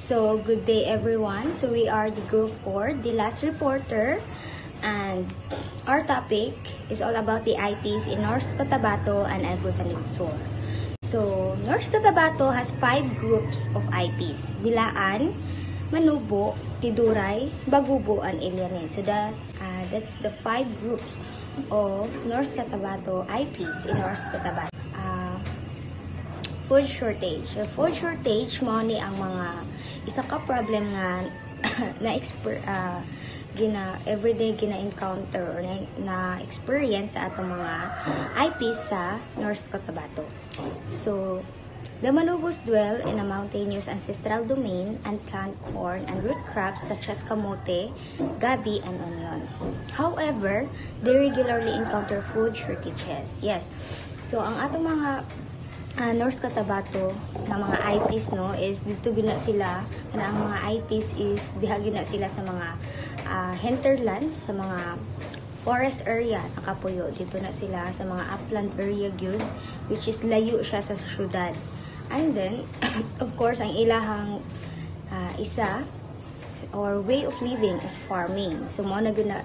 So, good day everyone. So, we are the Group 4, the last reporter. And our topic is all about the IPs in North Cotabato and Agusan del Sur. So, North Cotabato has 5 groups of IPs. Bilaan, Manubo, Tiduray, Bagubo, and Ilianin. So, that's the 5 groups of North Cotabato IPs in North Cotabato. Food shortage. So, food shortage mo ni ang mga isa ka problem nga everyday gina-encounter or na experience sa atong mga IPs sa North Cotabato. So, the Manubos dwell in a mountainous ancestral domain and plant corn and root crops such as kamote, gabi, and onions. However, they regularly encounter food shortages. Yes. So, ang atong mga North Cotabato na mga IPs no is dito gina sila na ang mga IPs is diha gina sila sa mga hinterlands, sa mga forest area nakapuyo dito na sila sa mga upland area gyud, which is layo siya sa syudad. And then of course ang ilahang isa or way of living is farming. So mo na gina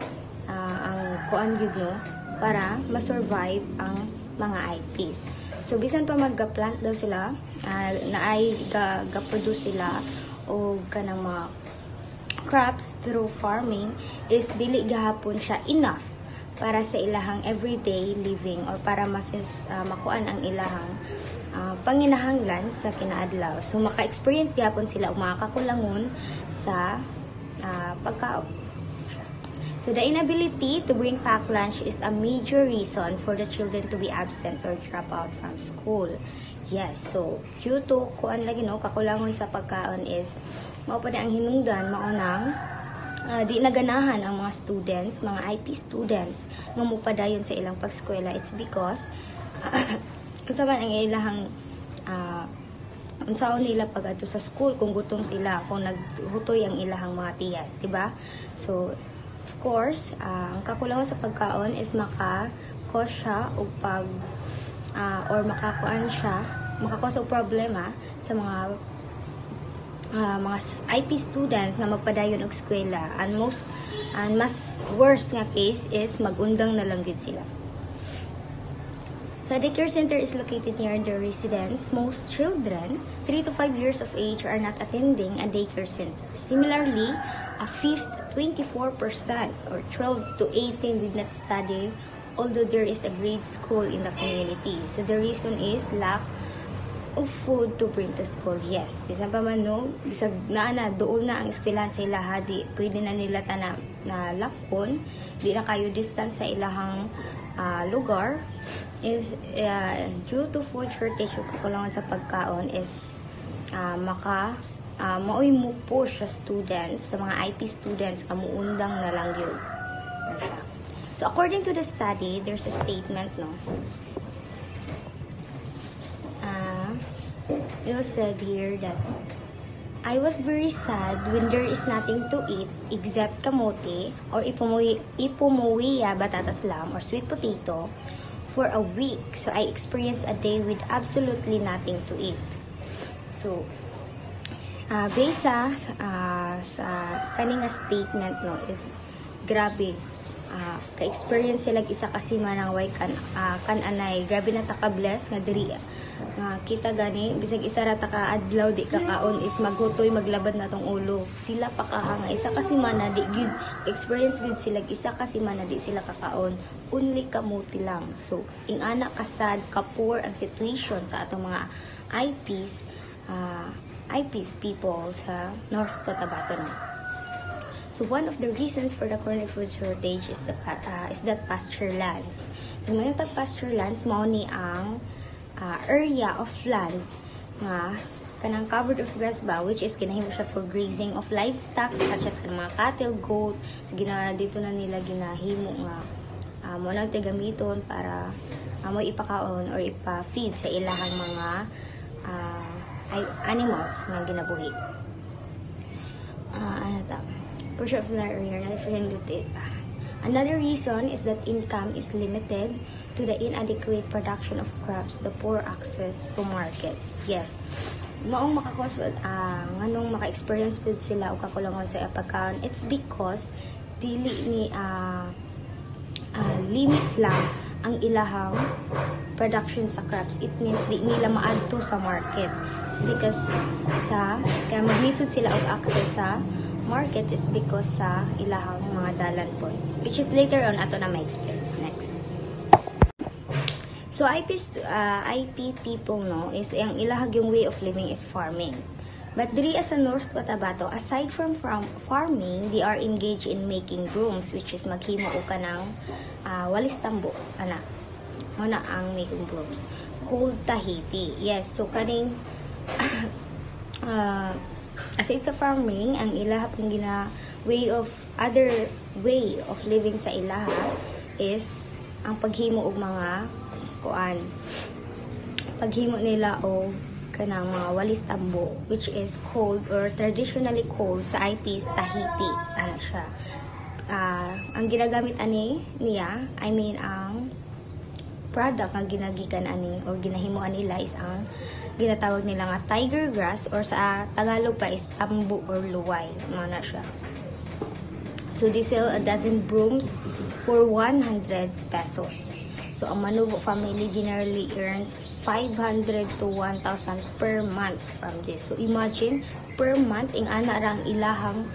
ang kuan gyud no para ma-survive ang mga IPs. So, bisan pa magga-plant daw sila, naay ga-produce sila o kanang mga crops through farming is dili gahapon siya enough para sa ilahang everyday living or para makuan ang ilahang panginahanglan sa kinaadlaw. So, maka-experience gahapon sila o makakakulangon sa pagkaon. So, the inability to bring packed lunch is a major reason for the children to be absent or drop out from school. Yes, so, due to kuan lagi no, kakulangon sa pagkaon is, mao pa ang hinungdan, maunang, di naganahan ang mga students, mga IP students, nga mupadayon sa ilang pagskwela. It's because, kung saan ang ilahang, unsaon nila pag ato sa school, kung gutom sila, kung naghutoy ang ilahang mga tiyan, diba? So, of course, ang kakulangan sa pagkaon is maka-cause siya o or maka-cause o problema sa mga IP students na magpadayon og eskwela. And mas worse nga case is magundang na lang gid sila. The daycare center is located near their residence. Most children, 3 to 5 years of age, are not attending a daycare center. Similarly, a fifth, 24% or 12 to 18 did not study, although there is a grade school in the community. So the reason is lack of food to bring to school. Yes, bisan pa man no, bisag doon na ang eskwelahan sa ilaha, di pwede na nila na lakon, di na kayo distance sa ilahang lugar is due to food shortage o kakulangan sa pagkaon is maoy mo push sa students, sa mga IP students, kamuundang na lang yun. So, according to the study, there's a statement, no? It was said here that I was very sad when there is nothing to eat except kamote or ipumowiya, batatas lam, or sweet potato for a week. So, I experienced a day with absolutely nothing to eat. So, based sa kaninga statement no is grabe ka-experience sila isa kasi manang way anay grabe na taka-bless nga diri nga kita gani bisag isa ra taka adlaw di kakaon is maghutoy maglabad na tong ulo sila pa nga isa kasi mana di good experience good sila isa kasi mana di sila kakaon only kamuti lang. So ing ana kasad ka poor ang situation sa atong mga IPs people sa North Cotabato na. So one of the reasons for the chronic food shortage is that pasture lands. So mga pasture lands mao ni ang area of land nga kanang covered of grass ba, which is ginahimo siya for grazing of livestock such as mga cattle, goat. So dito na nila ginahimo nga mo nang gamiton para mo ipakaon or ipa-feed sa ilahang mga animals na ginabuhi. Another reason is that income is limited to the inadequate production of crops, the poor access to markets. Yes, maong makakos nganong maka-experience pud sila og kakulangon sa pagkaon. It's because dili ni limit lang ang ilahang production sa crops. It means di nila maadto sa market. It's because kaya maglisod sila og access sa market is because sa ilahang mga dalan po. Which is later on ato na ma-explain. Next. So IP people is ang ilahag yung way of living is farming. But diri sa North Cotabato, aside from farming, they are engaged in making brooms, which is maghimo o kanang walis tambo, ana. Muna ang making brooms. Called Tahiti. Yes, so kaning aside sa farming, ang ilaha pong other way of living sa ilaha is ang paghimo og mga paghimo nila og kanang mga walis tambo, which is called or traditionally called sa IPs Tahiti. Ano siya? Ang ginagamit niya, ang product nga ginagikan o ginahimuan nila is ang ginatawag nila nga tiger grass, or sa Tagalog pa is tambo or luway. Ano siya? So they sell a dozen brooms for 100 pesos. So ang Manubo family generally earns 500 to 1,000 per month from this. So imagine, per month, ana rang ilahang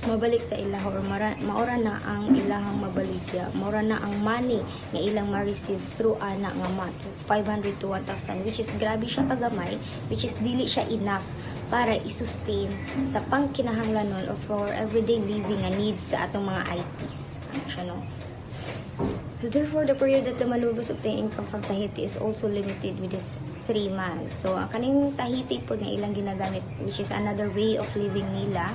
mabalik sa ilaha, or maura na ang ilahang mabaligya. Maura na ang money nga ilang ma-receive through ana nga month. 500 to 1,000, which is grabe siya kagamay, which is dili siya enough para i-sustain sa pangkinahanglanon of for everyday living nga needs sa atong mga IPs. Ano siya, no? So therefore, the period that the malubos obtain income from Tahiti is also limited with this 3 months. So ang kaning Tahiti po na ilang ginagamit, which is another way of living nila,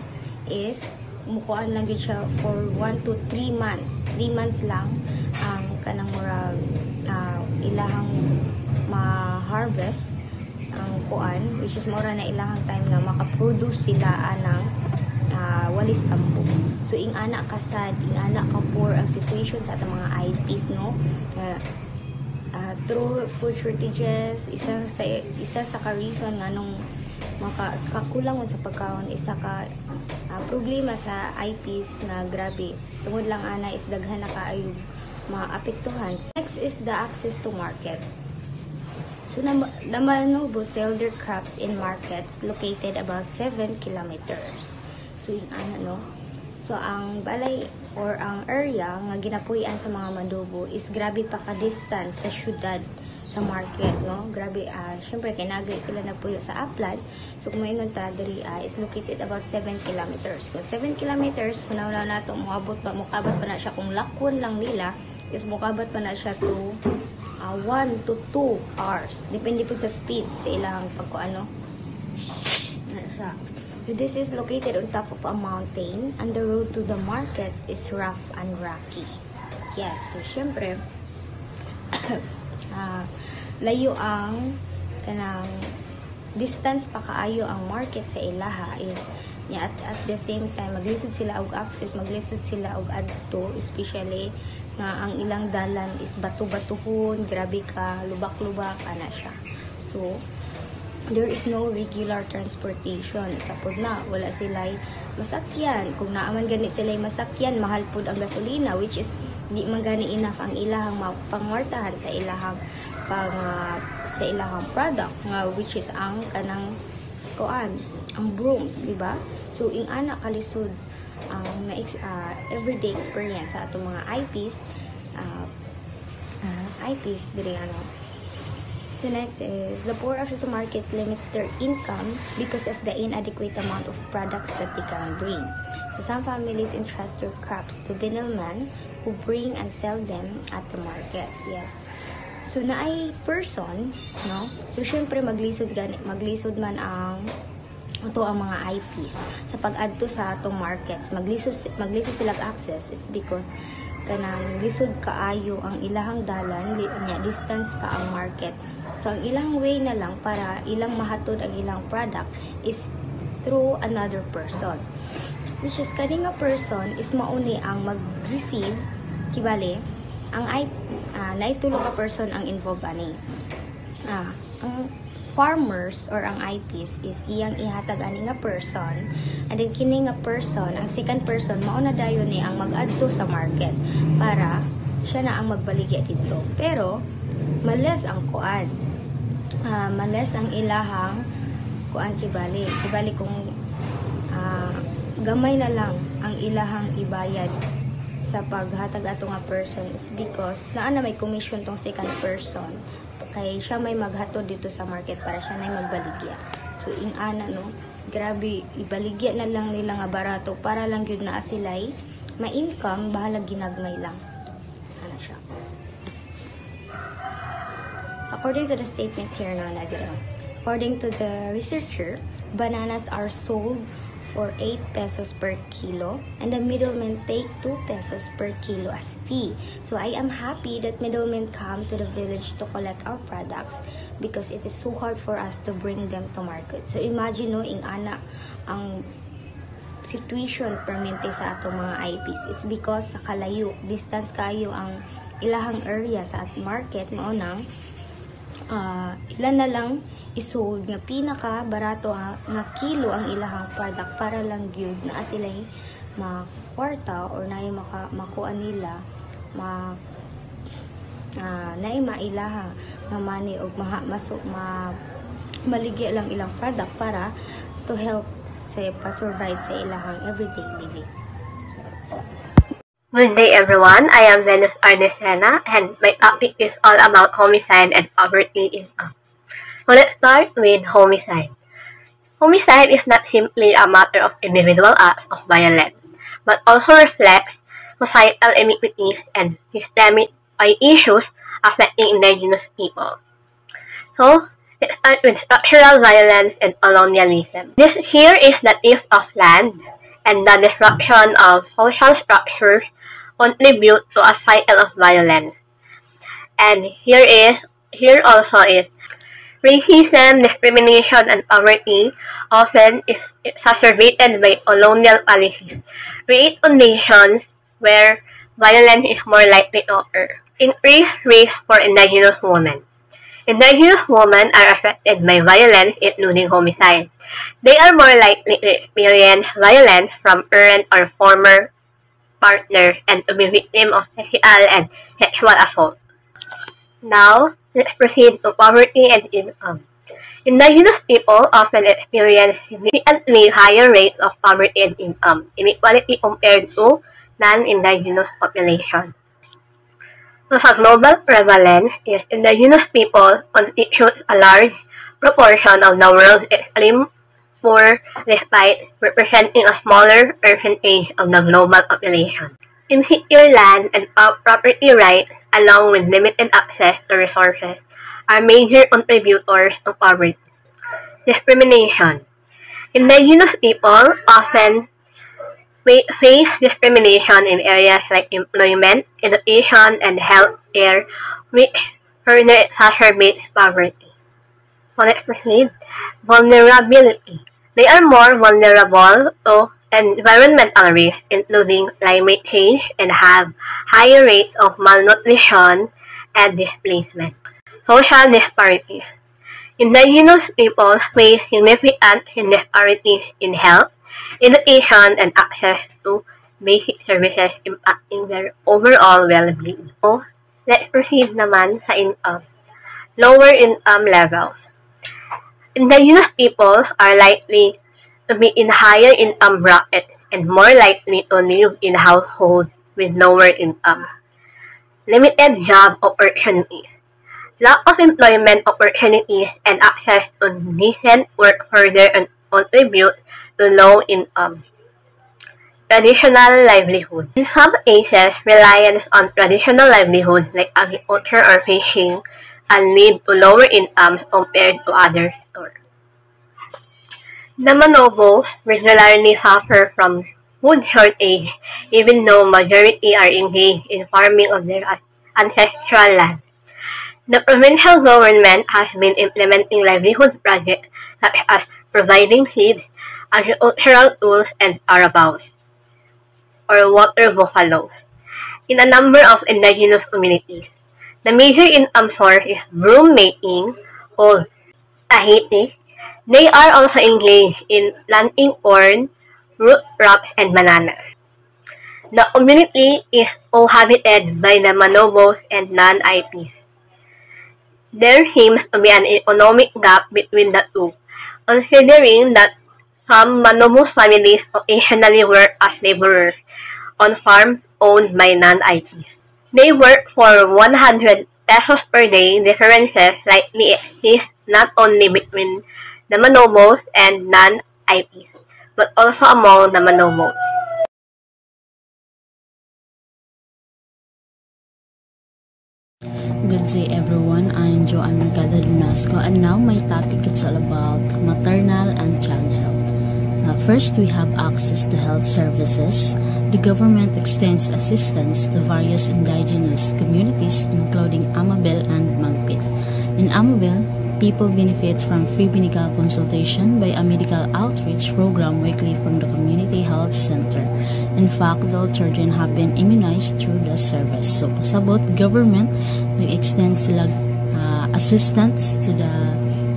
is mukuan lang yun siya for 1 to 3 months. 3 months lang ang kanang murag ilahang ma-harvest ang kuan, which is mura na ilahang time na makaproduce sila anang walis tambo. So ing ana kasad, ing ana ka poor ang situation sa atong mga IPs, no? Through food shortages, isa sa ka-reason nga nung makakulangon sa pagkaon, isa ka problema sa IPs na grabe. Tungod lang ana is daghan na kaayo maapektuhan. Next is the access to market. So the Manubo sell their crops in markets located about 7 kilometers. So so ang balay or ang area nga ginapuy-an sa mga Manubo is grabe pa ka distance sa syudad, sa market, no? Grabe, syempre kay nagay sila nagpuyo sa upland. So kung maingon ta diri is located about 7 kilometers. Kung 7 kilometers, kunaw nato mukabat pa na siya, kung lakon lang nila is mukabat pa na siya to 1 to 2 hours. Depende po sa speed sa ilang pagkuano. So this is located on top of a mountain, and the road to the market is rough and rocky. Yes, so syempre layo ang kanang distance pa kaayo ang market sa ilaha is at the same time maglisod sila og access, maglisod sila og adto, especially nga ang ilang dalan is bato-batuhon, grabe ka, lubak-lubak ana siya. So there is no regular transportation. Isa pod na wala sila'y masakyan. Kung naaman gani sila'y masakyan, mahal pod ang gasolina, which is di man gani enough ang ilahang pangwartahan sa ilahang sa ilahang product nga, which is ang kanang ang brooms, di ba? So ing ana kalisod ang everyday experience sa atong mga IPs diri The next is, the poor access to markets limits their income because of the inadequate amount of products that they can bring. So some families entrust their crops to middlemen who bring and sell them at the market. Yes. So naay person, no? So syempre maglisod man ang mga IPs sa pag-adto sa atong markets. Maglisod sila access. It's because kanang lisod kaayo ang ilahang dalan, distance ka ang market. So ang ilang way na lang para ilang mahatod ang ilang product is through another person, which is kaning nga person is mauni ang mag-receive, kibali ang naitulo ka person ang involved ani. ang farmers or ang IPs is iyang ihatag ani nga person, and then kini nga person, ang second person mauna dayon ni ang mag-adto sa market para siya na ang magbaligya dito. Pero males ang kuan, males ang ilahang kuan kibali kung gamay na lang ang ilahang ibayad sa paghatag ato nga person. It's because naa na may commission tong second person, kay siya may maghatod dito sa market para siya na magbaligya. So ana no, grabe ibaligya na lang nila nga barato para lang gyud na sila'y ma-income, bahala ginagmay lang ana siya. According to the statement here no, according to the researcher, bananas are sold for 8 pesos per kilo, and the middlemen take 2 pesos per kilo as fee. So I am happy that middlemen come to the village to collect our products because it is so hard for us to bring them to market. So imagine no, ana ang situation permente sa atong mga IPs. It's because sa kalayo, distance kayo ang ilahang area sa market, mao nang ilan na lang isold nga pinaka barato nga kilo ang ilahang product para lang gyud na sila makwarta or naay makuha nila naay mailaha nga money og maligya lang ilang product para to help sa pa-survive sa ilahang everyday living. Good day everyone, I am Venus Arnesena and my topic is all about homicide and poverty income. So let's start with homicide. Homicide is not simply a matter of individual acts of violence, but also reflects societal inequities and systemic issues affecting indigenous people. So let's start with structural violence and colonialism. This here is the theft of land and the disruption of social structures contribute to a cycle of violence. And here also is racism, discrimination, and poverty often is exacerbated by colonial policies, create conditions where violence is more likely to occur. Increased risk for indigenous women. Indigenous women are affected by violence, including homicide. They are more likely to experience violence from current or former partners and to be victim of physical and sexual assault. Now, let's proceed to poverty and income. Indigenous people often experience significantly higher rates of poverty and income inequality compared to non-indigenous population. So, sa global prevalence, indigenous people constitute a large proportion of the world's extreme poor despite representing a smaller percentage of the global population. Insecure land and property rights, along with limited access to resources, are major contributors to poverty. Discrimination. Indigenous people often face discrimination in areas like employment, education, and healthcare, which further exacerbates poverty. So let's proceed. Vulnerability. They are more vulnerable to environmental risks, including climate change, and have higher rates of malnutrition and displacement. Social disparities. Indigenous people face significant disparities in health, education, and access to basic services impacting their overall well-being. So, let's proceed naman sa income. Lower income levels. Indigenous people are likely to be in higher income brackets and more likely to live in households with lower income. Limited job opportunities. Lack of employment opportunities and access to decent work further contribute to low income. Traditional livelihood. In some cases, reliance on traditional livelihoods like agriculture or fishing can lead to lower income compared to other sectors. The Manobos regularly suffer from food shortage even though majority are engaged in farming of their ancestral land. The provincial government has been implementing livelihood projects such as providing seeds, agricultural tools, and carabao, or water buffaloes, in a number of indigenous communities. The major income source is broom making, old. Tahiti. They are also engaged in planting corn, root crop, and banana. The community is cohabited by the Manobos and non-IPs. There seems to be an economic gap between the two, considering that some Manobo families occasionally work as laborers on farms owned by non-IPs. They work for 100 pesos per day. Differences likely exist not only between the Manobos and non-IPs, but also among the Manobos. Good day everyone, I'm Joanne Mercado Lunasco, and now my topic is all about maternal and child health. First, we have access to health services. The government extends assistance to various indigenous communities including Amabel and Magpit. In Amabel, people benefit from free medical consultation by a medical outreach program weekly from the community health center. In fact, all children have been immunized through the service. So, pasabot, government nag-extend sila assistance to the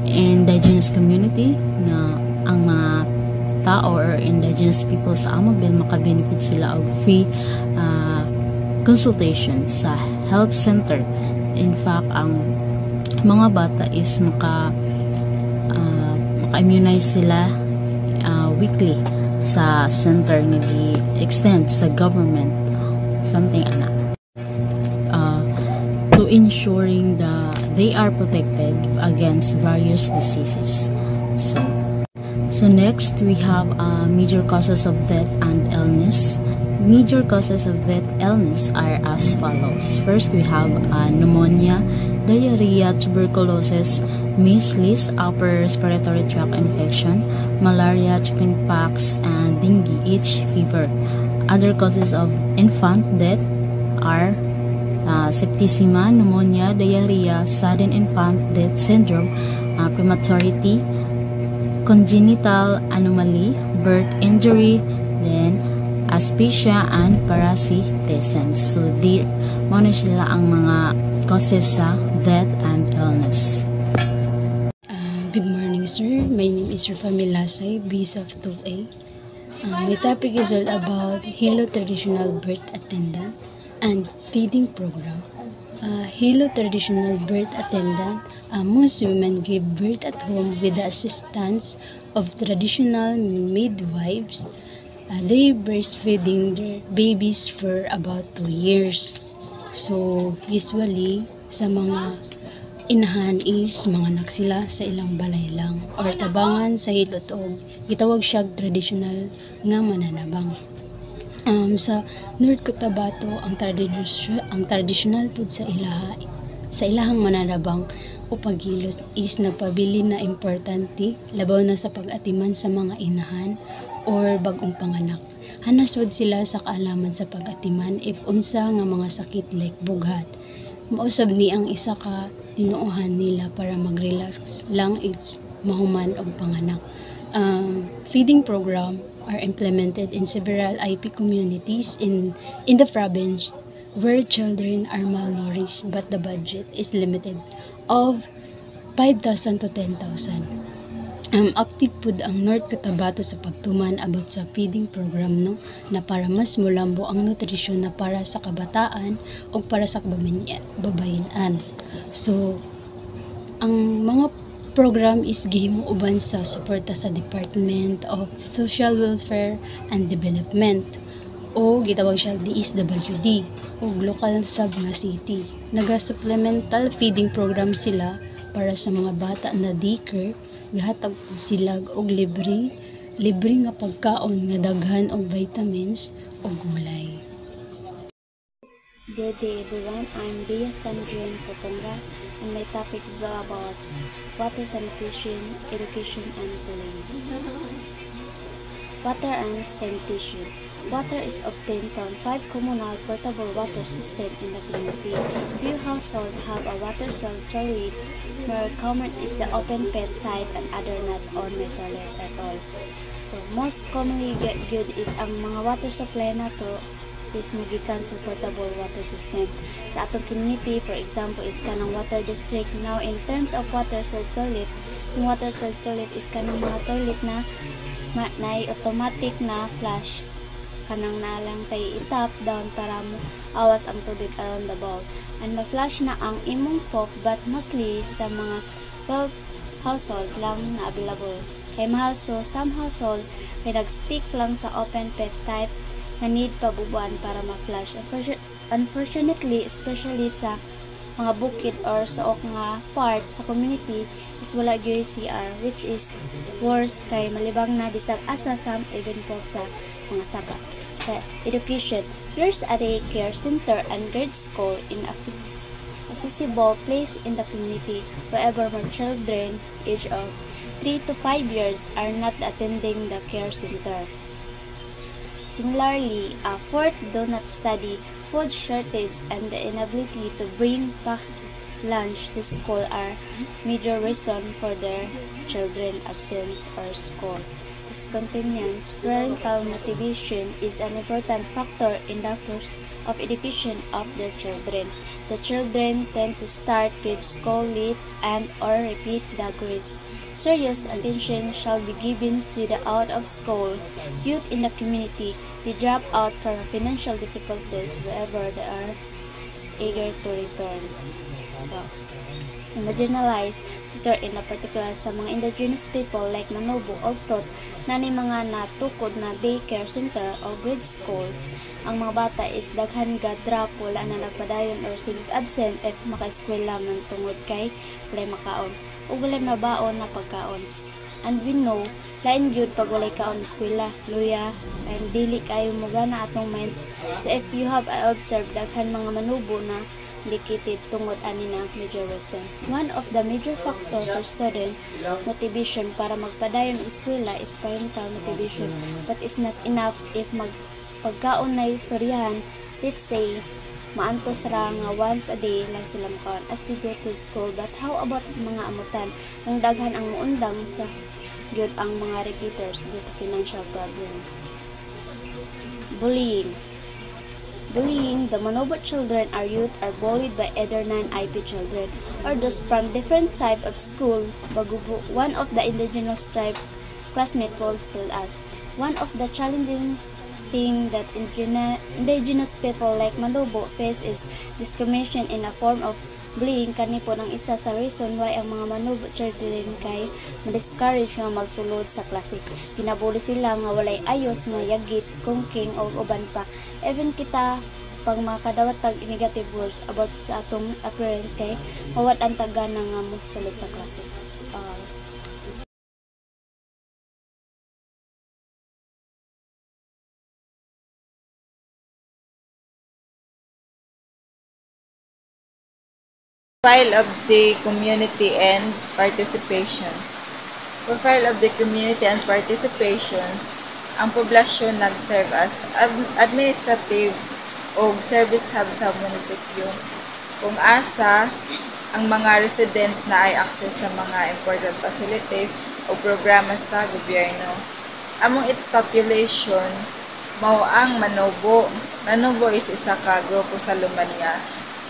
indigenous community na ang mga tao or indigenous people sa Amabel makabenefit sila og free consultation sa health center. In fact, ang mga bata is maka-immunize sila weekly sa center nga gi-extend sa government, something ana, to ensuring that they are protected against various diseases. So next, we have major causes of death and illness. Major causes of death illness are as follows. First, we have pneumonia, diarrhea, tuberculosis, measles, upper respiratory tract infection, malaria, chickenpox, and dengue, each fever. Other causes of infant death are septicemia, pneumonia, diarrhea, sudden infant death syndrome, prematurity, congenital anomaly, birth injury, then asphyxia and parasitism. So, muna sila ang mga causes sa death and illness. Good morning, sir. My name is Rufami Lasay, BS of 2A. My topic is all about Hilo Traditional Birth Attendant and Feeding Program. Hilo Traditional Birth Attendant, most women give birth at home with the assistance of traditional midwives. They breastfeeding their babies for about 2 years. So, usually, sa mga inahan is mga anak sila sa ilang balay lang or tabangan sa hilotog. Gitawag siya traditional nga mananabang. Sa North Cotabato, ang traditional food sa ilahang mananabang o paghilos is nagpabili na importante labaw na sa pag-atiman sa mga inahan or bagong panganak. Hanaswad sila sa kaalaman sa pag-atiman if unsa nga mga sakit like bughat. Mausab ni ang isa ka tinuohan nila para mag-relax lang if mahuman og panganak. Feeding program are implemented in several IP communities in the province where children are malnourished but the budget is limited of 5,000 to 10,000. Active pud ang North Cotabato sa pagtuman about sa feeding program na para mas mulambo ang nutrisyon na para sa kabataan o para sa babayinan. So, ang mga program is gihimo uban sa suporta sa Department of Social Welfare and Development o gitawag siya DSWD o local sub nga city. Naga-supplemental feeding program sila para sa mga bata na daycare, gihatag sila og libre nga pagkaon nga daghan og vitamins o gulay. Good day everyone, I'm Bea Sandrine Popongra and my topic is about water sanitation, education and cooling. Water and sanitation. Water is obtained from 5 communal portable water systems in the community. Few households have a water self-toilet. More common is the open pit type and other not on my toilet at all. So most commonly good is ang mga water supply na to is nagikan sa portable water system. Sa atong community, for example, is kanang water district. Now, in terms of water cell toilet, yung water cell toilet is kanang mga toilet na automatic na flush. Kanang nalang tay i-tap down para mo awas ang tubig around the bowl. And ma-flush na ang imong pop, but mostly sa mga household lang na available. Kay mahal, so some household kay nag-stick lang sa open pit type na need pabubuan para ma-flush. Unfortunately, especially sa mga bukid or suok nga part sa community is wala gyud CR, which is worse kay malibang na bisag asa some even po sa mga saka. Education. There's a daycare center and grade school in accessible place in the community. However, more children age of 3 to 5 years are not attending the care center. Similarly, fourth, do not study. Food shortage and the inability to bring back lunch to school are major reason for their children absence or school. Discontinuance, parental motivation is an important factor in the process of education of their children. The children tend to start grade school late and or repeat the grades. Serious attention shall be given to the out of school youth in the community. They drop out from financial difficulties wherever they are eager to return. So, marginalized sector in a particular sa mga indigenous people like Manobo, Altot, na ni mga natukod na daycare center o grade school. Ang mga bata is daghan ga drop, wala na nagpadayon or sigig absent if maka-eskwela man tungod kay walay makaon o walay mabaon na pagkaon. And we know, lain gyud pag walay kaon eskwela, luya, and dili kayo mo gana atong minds. So if you have observed, daghan mga manubo na dedicated tungod ani na major reason. One of the major factor for student motivation para magpadayon og eskwela is parental motivation, but it's not enough if pagkaon na istoryahan. Let's say maantos ra nga once a day lang sila makaon as they go to school. But how about mga amutan? Ang daghan ang muundang sa gyud ang mga repeaters due to financial problem. Bullying. The Manobo children or youth are bullied by either non-IP children or those from different type of school. Bagubo, one of the indigenous tribe classmate will tell us, one of the challenging thing that indigenous people like Manobo face is discrimination in a form of bullying. Kani po ng isa sa reason why ang mga Manobo children kay ma-discourage nga magsulod sa klase. Ginabuli sila nga walay ayos nga yagit, kungking o uban pa. Even kita pag makadawat tag negative words about sa atong appearance kay mawat ang tagana nga mo sulod sa klase. So, Profile of the community and participations. Profile of the community and participations. Ang poblasyon nag-serve as administrative o service hub sa munisipyo. Kung asa, ang mga residents na ay access sa mga important facilities o programa sa gobyerno. Among its population, mao ang Manobo. Manobo is isa ka grupo sa Lumania.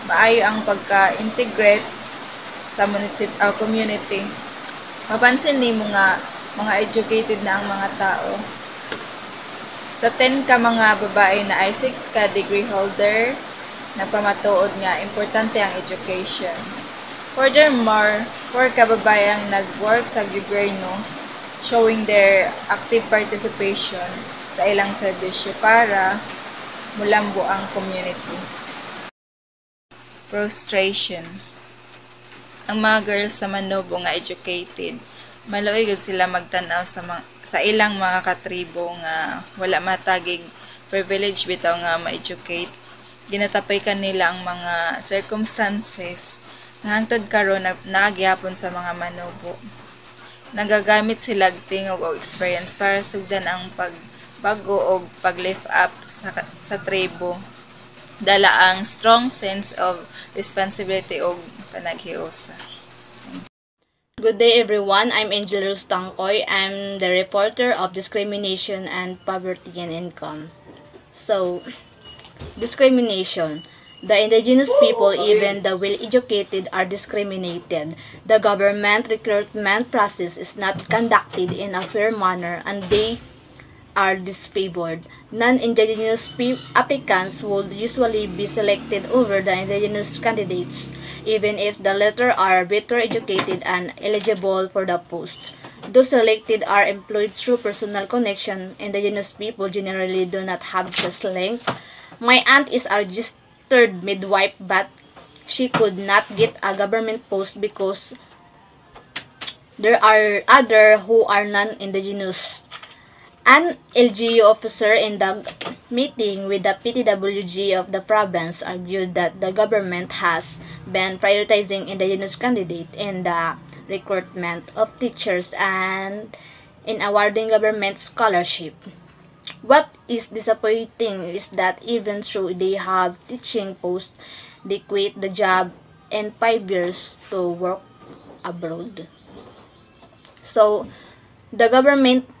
Maayo ang pagka-integrate sa community. Mapansin ni mga educated na ang mga tao. Sa 10 ka mga babae na ay 6 ka degree holder, nagpamatuod nga importante ang education. Furthermore, 4 ka babae ang nag-work sa gobyerno, showing their active participation sa ilang serbisyo para mulambo ang community. Frustration. Ang mga girls sa Manobo nga educated, maluoy gud sila magtanaw sa ilang mga katribo nga wala matagig privilege bitaw nga ma-educate. Ginatapay kanila ang mga circumstances na hangtod karon naagyapon sa mga Manobo. Nagagamit sila tingog o experience para sugdan ang pagbago o pag-lift up sa tribo. Dala ang strong sense of responsibility o panaghiusa. Good day everyone, I'm Angel Rustangkoy. I'm the reporter of discrimination and poverty and income. So, discrimination. The indigenous people, even the well-educated, are discriminated. The government recruitment process is not conducted in a fair manner, and they are disfavored. Non-indigenous applicants would usually be selected over the indigenous candidates, even if the latter are better educated and eligible for the post. Those selected are employed through personal connection. Indigenous people generally do not have this link. My aunt is a registered midwife, but she could not get a government post because there are others who are non-indigenous. An LGU officer in the meeting with the PTWG of the province argued that the government has been prioritizing indigenous candidates in the recruitment of teachers and in awarding government scholarship. What is disappointing is that even though they have teaching posts, they quit the job in 5 years to work abroad. So, the government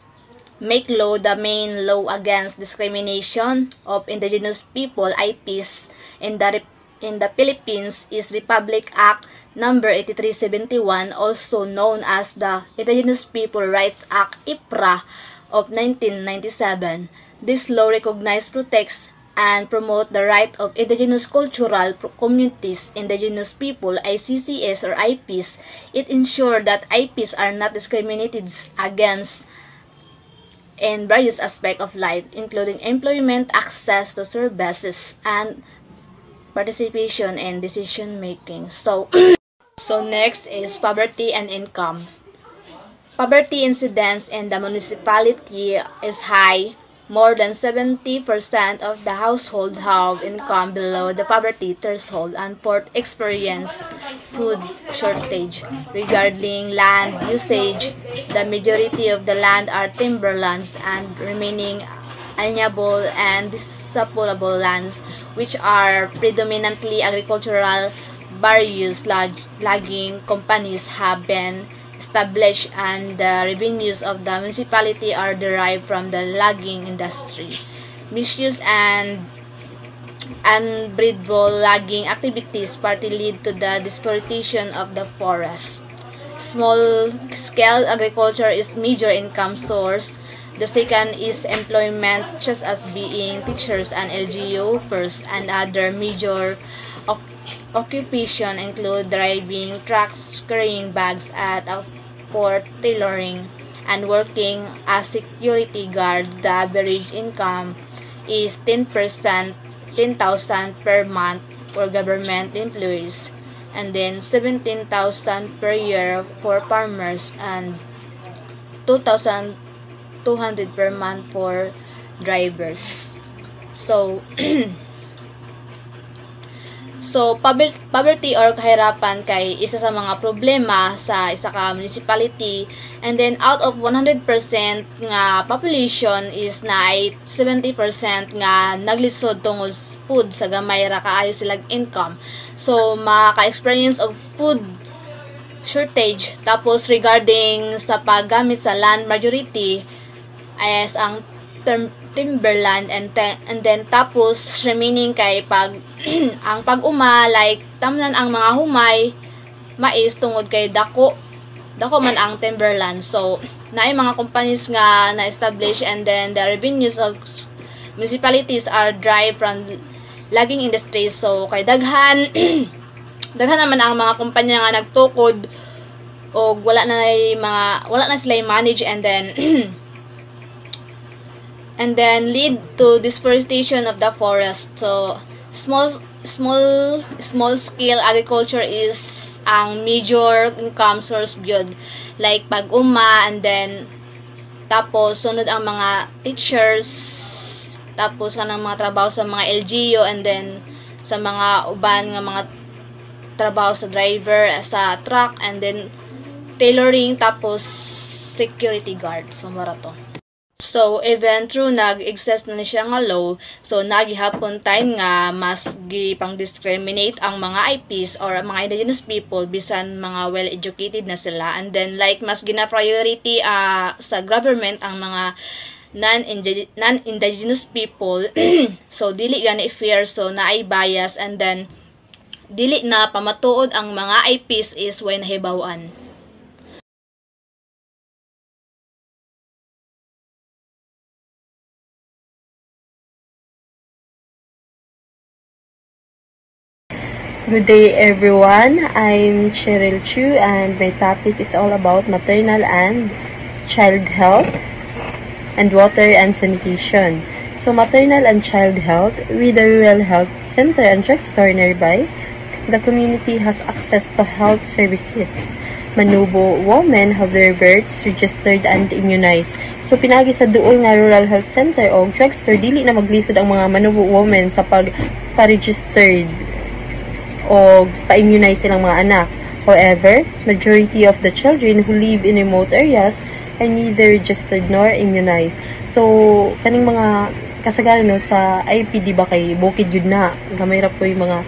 make law, the main law against discrimination of indigenous people, IPs, in the Philippines is Republic Act number 8371, also known as the Indigenous People Rights Act, IPRA, of 1997. This law recognizes, protects, and promotes the right of indigenous cultural communities, indigenous people, ICCS or IPs. It ensures that IPs are not discriminated against in various aspects of life, including employment, access to services, and participation in decision making. So next is poverty and income. Poverty incidence in the municipality is high. More than 70% of the households have income below the poverty threshold, and fourth experience food shortage. Regarding land usage, the majority of the land are timberlands and remaining alienable and disputable lands, which are predominantly agricultural. Various logging companies have been established, and the revenues of the municipality are derived from the logging industry. Misuse and unbreedable logging activities partly lead to the deforestation of the forest. Small-scale agriculture is major income source. The second is employment, such as being teachers and LGU workers, and other major occupation include driving trucks, carrying bags at a port, tailoring, and working as security guard. The average income is 10,000 per month for government employees, and then 17,000 per year for farmers, and 2,200 per month for drivers. So, poverty or kahirapan kay isa sa mga problema sa isa ka municipality, and then out of 100% nga population is na 70% nga naglisod tungod food sa gamay ra kaayo silang income. So, maka-experience of food shortage. Tapos regarding sa paggamit sa land majority as ang timberland, and then tapos remaining kay pag ang pag-uma, like tamnan ang mga humay mais tungod kay dako man ang timberland. So naay mga companies nga na-establish, and then the revenues of municipalities are derived from logging industries. So kay daghan naman ang mga kumpanya nga nagtukod o wala na sila manage, and then lead to deforestation of the forest. So small scale agriculture is ang major income source gyud, like pag-uma, and then tapos sunod ang mga teachers, tapos kanang mga trabaho sa mga LGU, and then sa mga uban nga mga trabaho sa driver sa truck, and then tailoring, tapos security guard. So mara to. So, even through nag-exist na siya nga law, so naghihapon time nga mas gipang-discriminate ang mga IPs or mga indigenous people bisan mga well-educated na sila. And then, like, mas gina-priority sa government ang mga non-indigenous people. So dili gani fair, so naay bias, and then dili na pamatuod ang mga IPs is when nahibawan. Good day everyone, I'm Cheryl Chu and my topic is all about maternal and child health and water and sanitation. So maternal and child health, with the rural health center and drugstore nearby, the community has access to health services. Manubo women have their births registered and immunized. So pinagi sa duol nga rural health center o drugstore, dili na maglisod ang mga manubo women sa pagpa-registered o pa-immunize silang mga anak. However, majority of the children who live in remote areas are neither registered nor immunized. So, kaning mga kasagaran no, sa IP, di ba kay bukid yun na. Gamay ra po yung mga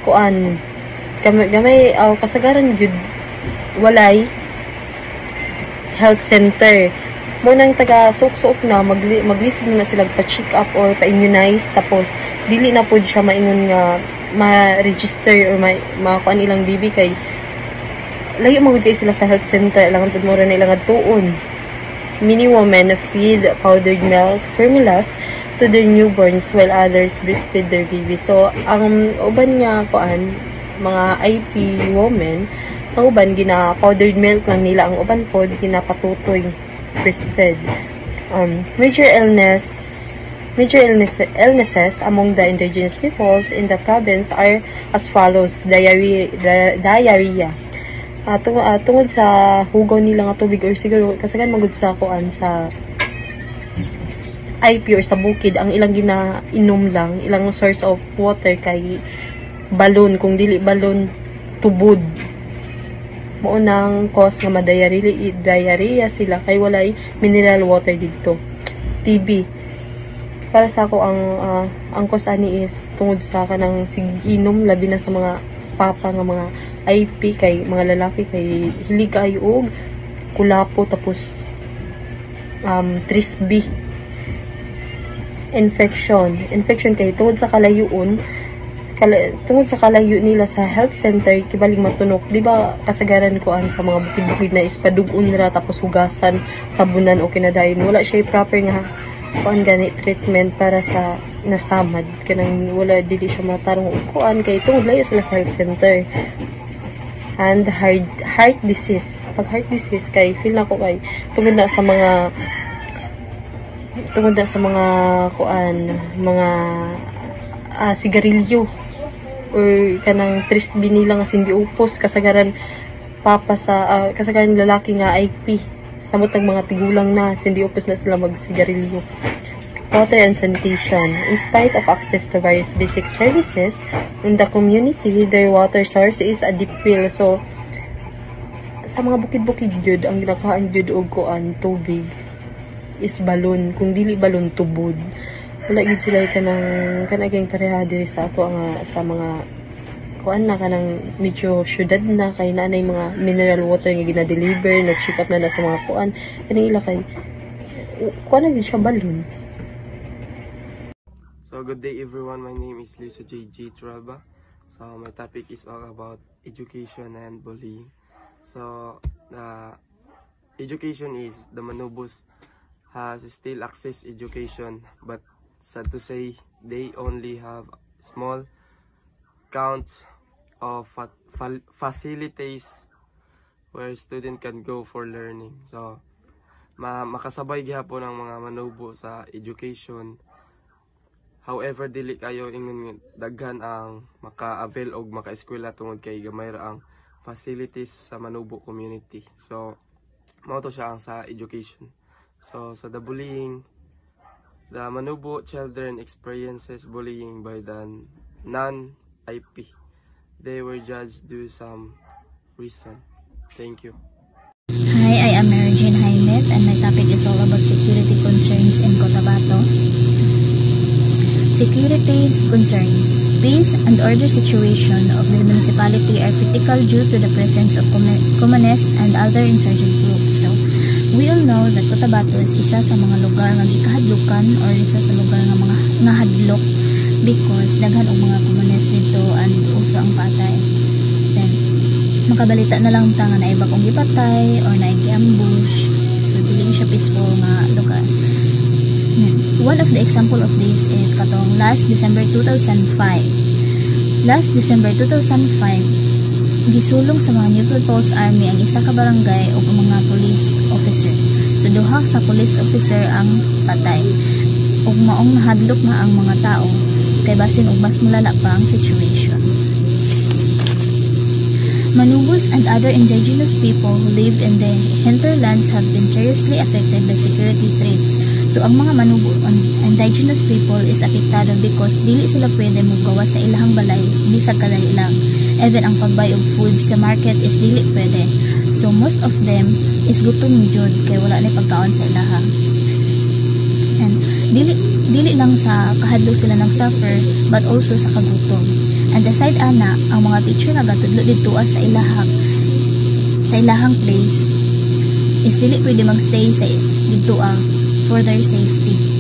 kuan. Gamay kasagaran yun walay health center. Munang taga suok-suok na, maglisod na sila pa-check up or pa-immunize. Tapos, dili na po siya maingon nga ma-register or makuan ilang bibi kay layo magud sila sa health center, ilang tudmura na ilang tuon. Many women feed powdered milk formulas to their newborns while others breastfeed their baby. So, ang uban nga kuan, mga IP women, ang uban gina-powdered milk lang nila, ang uban po ginapatutoy breastfed. Major illnesses among the indigenous peoples in the province are as follows: diarrhea. Tungod sa hugaw nila nga tubig or siguro kasagan magud sa kuan sa IP or sa bukid, ang ilang ginainom lang, ilang source of water kay balon, kung dili balon tubod. Mao nang cause nga diarrhea sila kay walay mineral water didto. TB. Para sa ako ang cause ani is tungod sa kanang sig-inom labi na sa mga papa nga mga IP kay mga lalaki kay hilig kayo og kulapo tapos trisby. Infection kay tungod sa kalayo nila sa health center kibaling matunok, di ba kasagaran ko sa mga bukid-bukid na ispadug-on ra tapos hugasan, sabunan o kinadayon, wala siya proper nga kuan gani treatment para sa nasamad kanang wala dili siya matarong kuan kay tungod layo sila sa health center. And heart disease, pag heart disease kay feel na ko kay tungod na sa mga kuan, mga sigarilyo or kanang trisby nila nga sindi upos kasagaran papa sa kasagaran lalaki nga IP samot ng mga tigulang na sindi upos na sila magsigarilyo. Water and sanitation. In spite of access to various basic services in the community, their water source is a deep well. So sa mga bukid-bukid jud ang ginakahaan jud og kuan tubig is balon, kung dili balon tubod. Wala gid sila kanang pareha diri sa ato nga sa mga kuan na kanang medyo syudad na kay nanay mga mineral water nga gina-deliver na check up na sa mga kuan kaning ila kay kuan na gid siya balon. So good day everyone, my name is Lucio J.G. Trueba. So my topic is all about education and bullying. So education is the Manubos has still access education, but sad to say they only have small counts of facilities where student can go for learning. So makasabay gihapon ang mga Manubo sa education. However, dili kayo ingon daghan ang maka-avail og maka-eskwela tungod kay gamay ra ang facilities sa Manubo community. So mao to siya ang sa education. So sa the bullying, the Manubo children experiences bullying by the non-IP. They were judged due some reason. Thank you. Hi, I am Mary Jane Haimet and my topic is all about security concerns in Cotabato. Security concerns. Peace and order situation of the municipality are critical due to the presence of communist and other insurgent groups. So, We all know that Cotabato is isa sa mga lugar nga gikahadlukan or isa sa lugar nga mga nga hadlok because daghan og mga komunist dito and uso ang patay. Then makabalita na lang ta nga naay bagong gipatay or naay gi-ambush. So dili siya peaceful nga lugar. One of the example of this is katong last December 2005. Last December 2005, gisulong sa mga New People's Army ang isa ka barangay o mga police officer. So duha sa police officer ang patay. Ug maong nahadlok na ang mga tao kay basin og mas mulala pa ang situation. Manubos and other indigenous people who live in the hinterlands have been seriously affected by security threats. So ang mga Manubo indigenous people is apektado because dili sila pwede mogawas sa ilahang balay bisag kadali lang. Even ang pagbay og food sa market is dili pwede. So most of them is gutom jud kay wala ni pagkaon sa ilaha. And dili lang sa kahadlok sila nang suffer but also sa kagutom. And aside ana, ang mga teacher nga gatudlo dito sa ilahang place is dili pwede magstay sa dito for their safety.